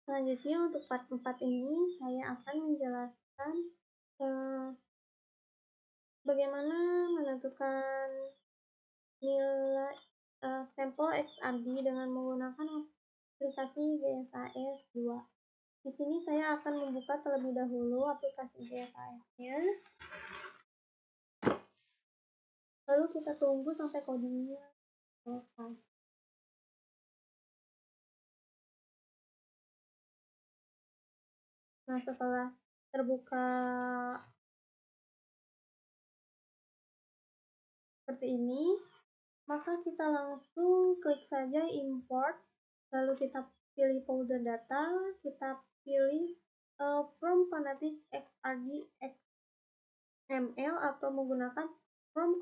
Selanjutnya untuk part 4 ini saya akan menjelaskan bagaimana menentukan nilai sampel XRD dengan menggunakan aplikasi GSAS 2. Di sini saya akan membuka terlebih dahulu aplikasi GSAS-nya. Lalu kita tunggu sampai codingnya selesai. Nah, setelah terbuka seperti ini, maka kita langsung klik saja import, lalu kita pilih folder data, kita pilih from Fanatic XRD XML atau menggunakan from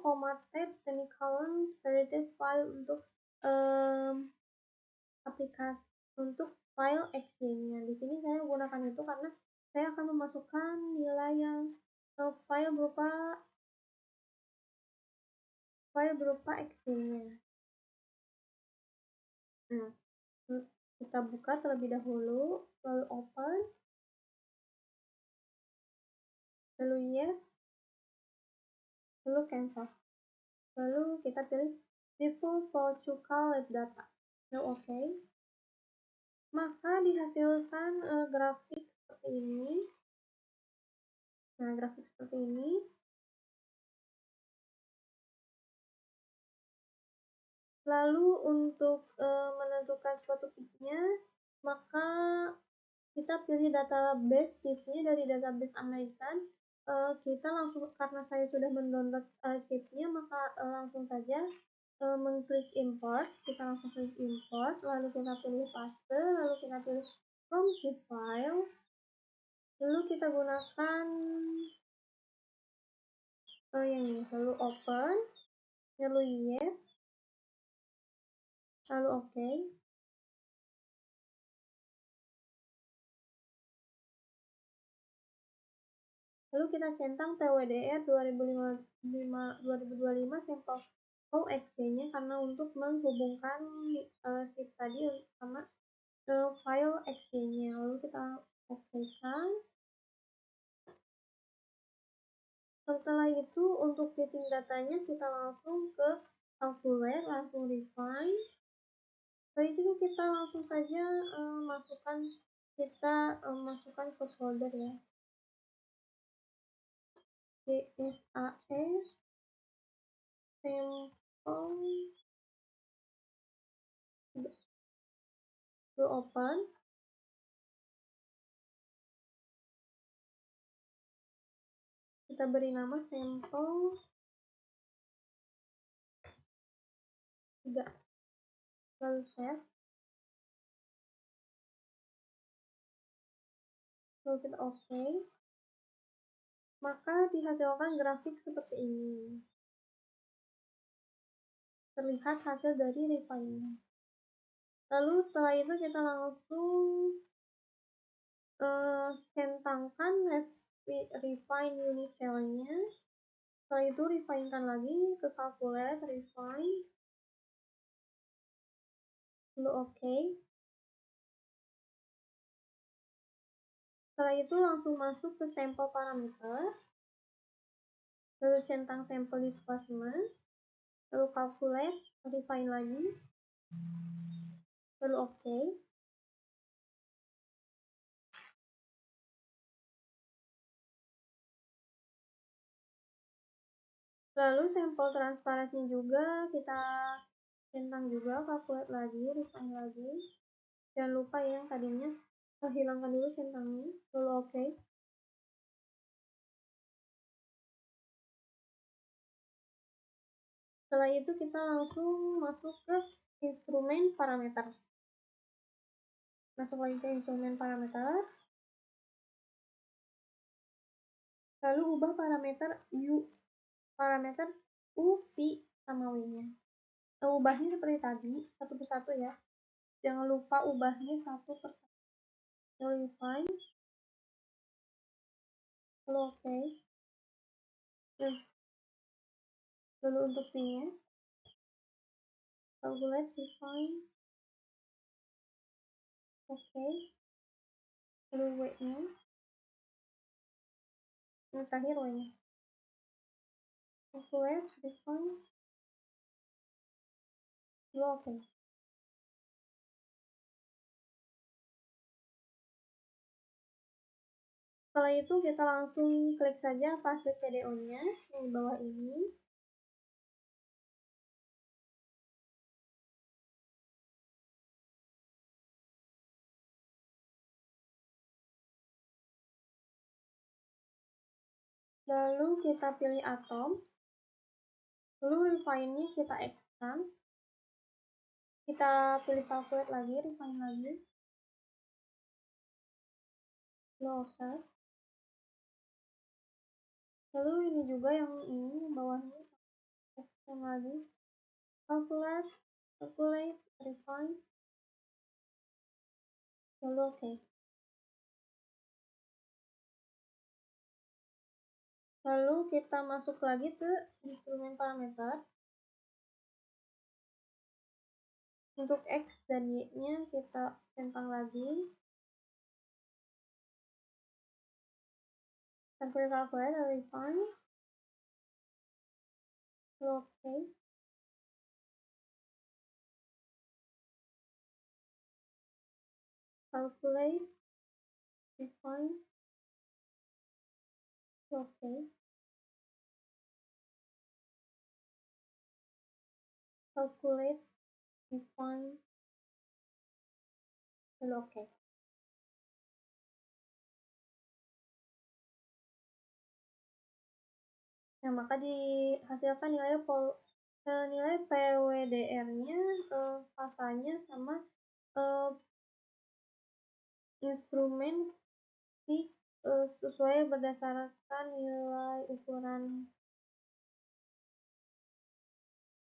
tab semicolon separated file untuk aplikasi untuk file XY-nya. Di sini saya menggunakan itu karena saya akan memasukkan nilai yang file berupa XY-nya. Nah, kita buka terlebih dahulu, lalu open, lalu yes, lalu cancel. Lalu kita pilih default for Chuka lab data. Lalu OK. Maka dihasilkan grafik seperti ini. Nah, grafik seperti ini. Lalu untuk menentukan suatu peaknya, maka kita pilih database shift-nya dari database American. Kita langsung, karena saya sudah mendownload shift-nya, maka langsung saja mengklik import. Kita langsung klik import, lalu kita pilih paste, lalu kita pilih from zip file, lalu kita gunakan yang ini, lalu open, lalu yes, lalu OK. Lalu kita centang PWDR 2025 sampel XY-nya karena untuk menghubungkan shift tadi sama file XY-nya. Lalu kita OK-kan. Setelah itu untuk fitting datanya kita langsung ke calculate, langsung refine. Setelah itu kita langsung saja masukkan ke folder ya. GSAS sampel, to open, kita beri nama sampel 3, lalu save, lalu kita OK, maka dihasilkan grafik seperti ini. Terlihat hasil dari refine. Lalu setelah itu kita langsung centangkan refine unit cell-nya. Setelah itu refine-kan lagi ke calculate, refine, lalu OK. Setelah itu langsung masuk ke sampel parameter, lalu centang sampel displacement, lalu calculate, refine lagi, lalu OK. Lalu sampel transparansinya juga kita centang juga, calculate lagi, refine lagi. Jangan lupa yang tadinya hilangkan dulu centangnya, lalu OK. Setelah itu kita langsung masuk ke instrumen parameter. Masuk lagi ke instrumen parameter. Lalu ubah parameter U, V, sama W-nya. Ubahnya seperti tadi, satu persatu ya. Jangan lupa ubahnya satu persatu. Lalu refine. Lalu OK. Lalu untuk V-nya, calculate, refine, OK. lalu W-nya, yang terakhir W-nya. Calculate, define, lalu oke. Setelah itu kita langsung klik saja fase CDO-nya di bawah ini. Lalu kita pilih atom. Lalu refine-nya kita expand. Kita pilih calculate lagi, refine lagi. Lalu oke. Lalu ini juga yang ini bawahnya expand lagi. Calculate, refine. Lalu oke. Lalu kita masuk lagi ke instrumen parameter. Untuk X dan Y-nya kita centang lagi. Sampai calculate, refine. Lalu oke. Calculate, refine. Lalu oke. Calculate, refine. Lalu oke. Nah, maka dihasilkan nilai PWDR-nya, fasanya sama instrumen sesuai berdasarkan nilai ukuran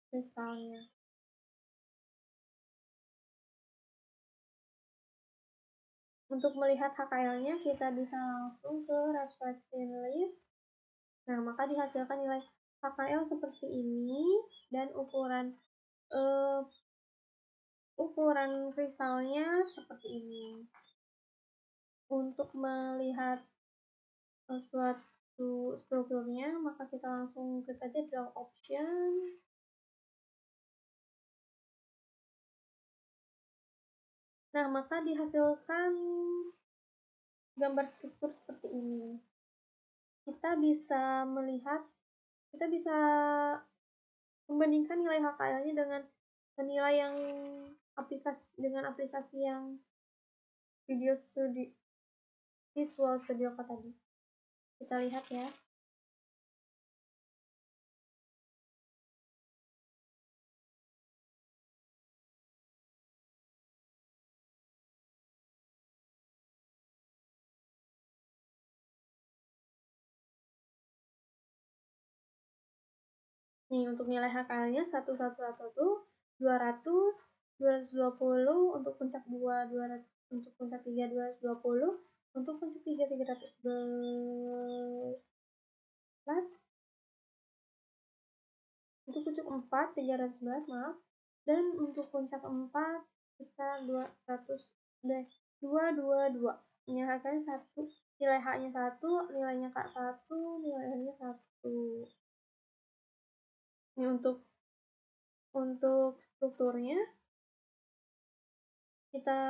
kristalnya. Untuk melihat HKL-nya kita bisa langsung ke reflection list. Nah, maka dihasilkan nilai HKL seperti ini dan ukuran kristalnya seperti ini. Untuk melihat suatu strukturnya, maka kita langsung klik aja draw option. Nah, maka dihasilkan gambar struktur seperti ini. Kita bisa membandingkan nilai HKL-nya dengan nilai yang aplikasi yang Visual Studio Code tadi. Kita lihat ya. Nih, untuk nilai HKL-nya 111 tuh 200, 220, untuk puncak 2, 200, untuk puncak 3, 220, untuk puncak 3, 311, untuk puncak 4, 311, maaf, dan untuk puncak 4 bisa 222. Nilai HK-nya 1, nilai H-nya 1, nilainya K 1, nilai N-nya 1. Ini untuk strukturnya kita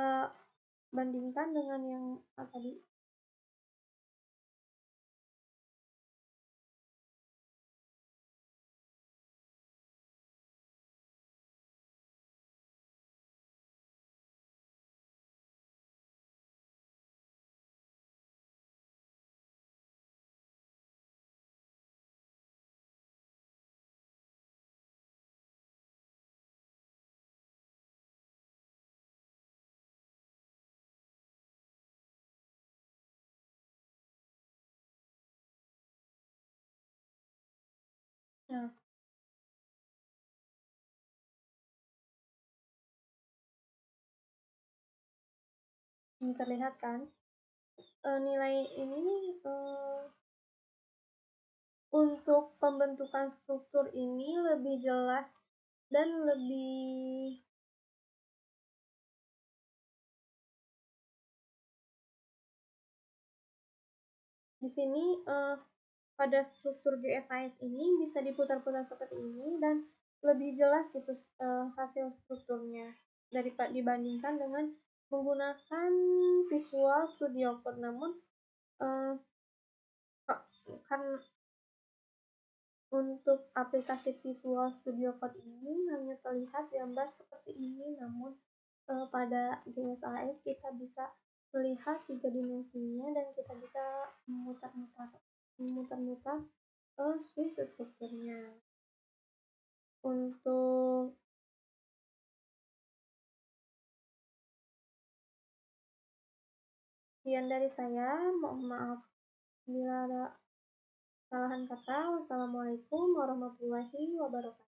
bandingkan dengan yang tadi. Nah, ini terlihat kan nilai ini untuk pembentukan struktur ini lebih jelas dan lebih Di sini pada struktur GSIS ini bisa diputar-putar seperti ini dan lebih jelas gitu hasil strukturnya dibandingkan dengan menggunakan Visual Studio Code. Namun eh, kan untuk aplikasi Visual Studio Code ini hanya terlihat gambar seperti ini, namun pada GSIS kita bisa melihat tiga dimensinya dan kita bisa memutar-mutar si strukturnya. Untuk sekian dari saya, mohon maaf bila ada kesalahan kata. Wassalamualaikum warahmatullahi wabarakatuh.